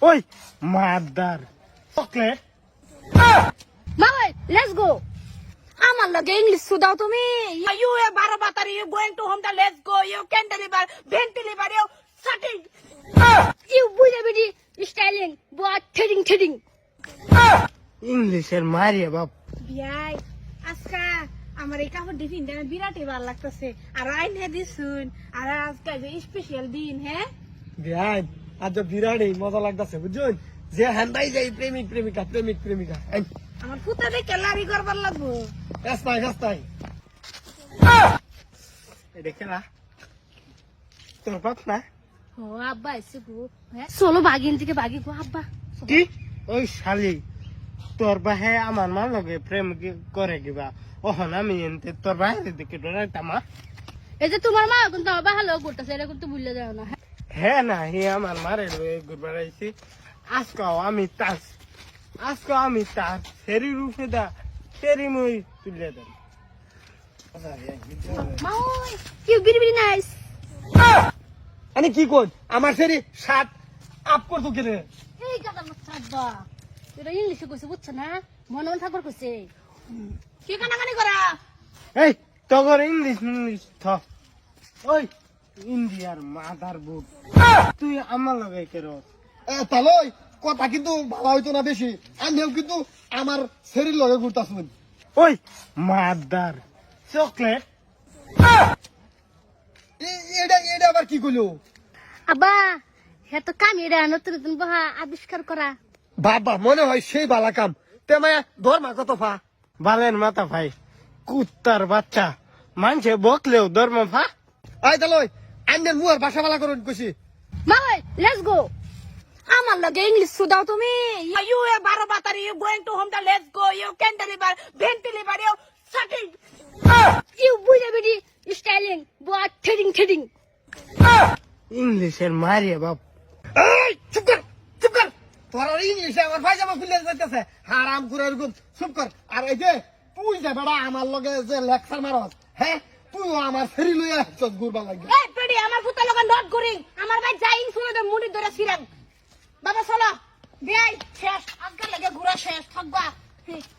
ওই mother chocolate Mama, let's go. আমার লগে ইংলিশ সুদাও তুমি। You a barabatari, you going to home, let's go. You can deliver, ben deliver, you cutting. You বুঝে বেটি styling, but threading. ইংলিশের মারিয়ে বাপ। বিয়াই আজকা আমার এই কাপড় ডিফিন দেন বিরাটই ভালো লাগতেছে আর আইন হে দিছুন আর আজকে যে স্পেশাল দিন হ্যাঁ বিয়াই আজ বিরাটই মজা লাগতাছে বুঝুন যে হান্দাই যাই প্রেমিক প্রেমিকা আমার ফুটা দেখে লারি করবার লাগবো রাস্তায় এটা খেলা তোর পাক না ও আব্বা এসে গো হ্যাঁ চলো বাগিন থেকে বাগি গো আব্বা কি ওই শালি তোর বাহে আমার মা লগে প্রেম করে কিবা ওহন আমি এনতে তোর বাহে দিকে ডরাইতামা এই যে তোমার মা কিন্তু আমার ভালো করতেছে এটা কিন্তু ভুলে যাও না হ্যাঁ না হে আমার মারে লয়ে ঘুরবার আইছি আজকাও আমি তার ফেরি রূপে দা ফেরি মই তুলে দেন মাউই ইউ ভেরি নাইস আরে কি কোন আমার ফেরি সাত আপ করতো কেনে এই কথা মত আব্বা এটা ইংলিশে কইছে বুঝছ না মন ঠাকুর কইছে কি কানাকানি করা এই তগর ইংলিশ থ ওই ইন্ডিয়ার মাদার বুট তুই আমার লগে কেরো তাহলে কথা কিন্তু ভালো হইতো না বেশি আমিও কিন্তু আমার শরীর লগে ঘুরতাছুন ওই মাদার চকলেট এটা আবার কি কইলো আব্বা হে তো কাম এটা নতুন বহা আবিষ্কার করা বাবা মনে হয় সেই বালা কাম তেমায়া ধর্মা কত ফা বালের মাথা ভাই কুত্তার বাচ্চা মানছে বকলেও ধর্ম ফা আই তাহলে আন্নের মুয়ার ভাষা বালা করুন কইছি মাউই লেটস গো আমার লগে ইংলিশ সুদাও তুমি ইউ এ বারাবাতারি you going to home let's go you can deliver বেন ডেলিভার ইউ সাটিং ইউ বুঝে বেটি স্টাইলিং বাট থ্রেডিং ইংলিশের মারিয়ে বাপ এই চুপ কর তোর আর ইংলিশে আমার পায়জামা খুলে যাইতেছে হারাম করে এরকম চুপ কর আর এই যে তুই যে বেড়া আমার লগে যে লেকচার মারস হ্যাঁ তুই আমার ফেরি লইয়া আসছস ঘুরবা লাগবে এই পেডি আমার ফুটা লগা নট করিং আমার ভাই যাইং শুনে দে মুনি ধরে ছিলাম বাবা চলো বেই শেষ আজকাল লাগে ঘুরা শেষ থাকবা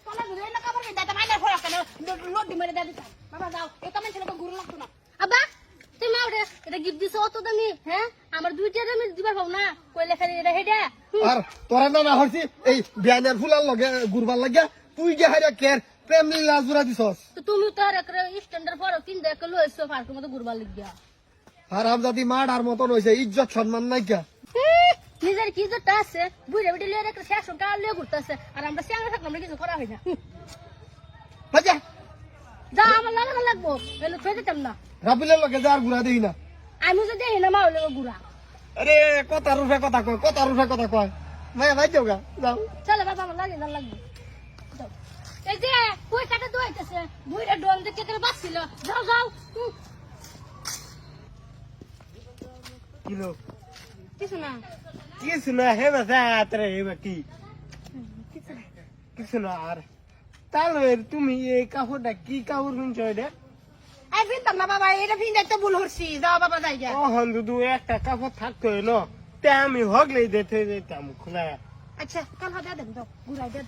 তোলা ঘুরে না কাপড় দাদা মাইনার ফরাক কেন লোড দি মেরে দাদি বাবা যাও এই কামে ছেলে ঘুরে লাগতো না আব্বা তুই মা ওরে এটা গিফট দিছো অত দামি হ্যাঁ আমার দুইটা দামি দিবা পাও না কইলে খালি এটা হেডা আর তোরা না হইছি এই বিয়ানের ফুলার লগে ঘুরবার লাগিয়া তুই যে হাইরা কের প্রেম লীলা জুড়া দিছস তো তুমি তো আর একটা স্ট্যান্ডার্ড ফরক কিন দেখ লইছো ফারক মতো ঘুরবার লাগিয়া হারাম জাতি মার মতন হইছে ইজ্জত সম্মান নাই কা নিজের কি ইজ্জত আছে বুইরা বিটি লইয়া একটা শেষ কাল লইয়া ঘুরতাছে আর আমরা স্যাংরা থাকলাম না কিছু করা হয় না বাজা যা আমার লাগবো এলো থই দিতাম না রাবুলের লগে যার ঘুরা দেই না আমি যদি দেখি না মা হলে ঘুরা আরে কথা রূপে কথা কয় মায়া ভাই যাওগা যাও চলে বাবা আমার লাগে লাগবে যাও। এই যে কই কাটা দইতেছে বুইরা ডোল দেখে কেন বাসছিল যাও কিলো কিছু না কিছু না হে বাসা আতরে হে কি কিছু না আর তাহলে তুমি এই কাপড়টা কি কাপড় কিনছো এটা আই ফিনতাম না বাবা এটা ফিন দেখতে ভুল হরছি যাও বাবা যাই যা ওহন দুদু একটা কাপড় থাকতো এলো তে আমি হগলেই দিতে যেতাম খোলা আচ্ছা কাল হাতে দেন দাও ঘুরাই দে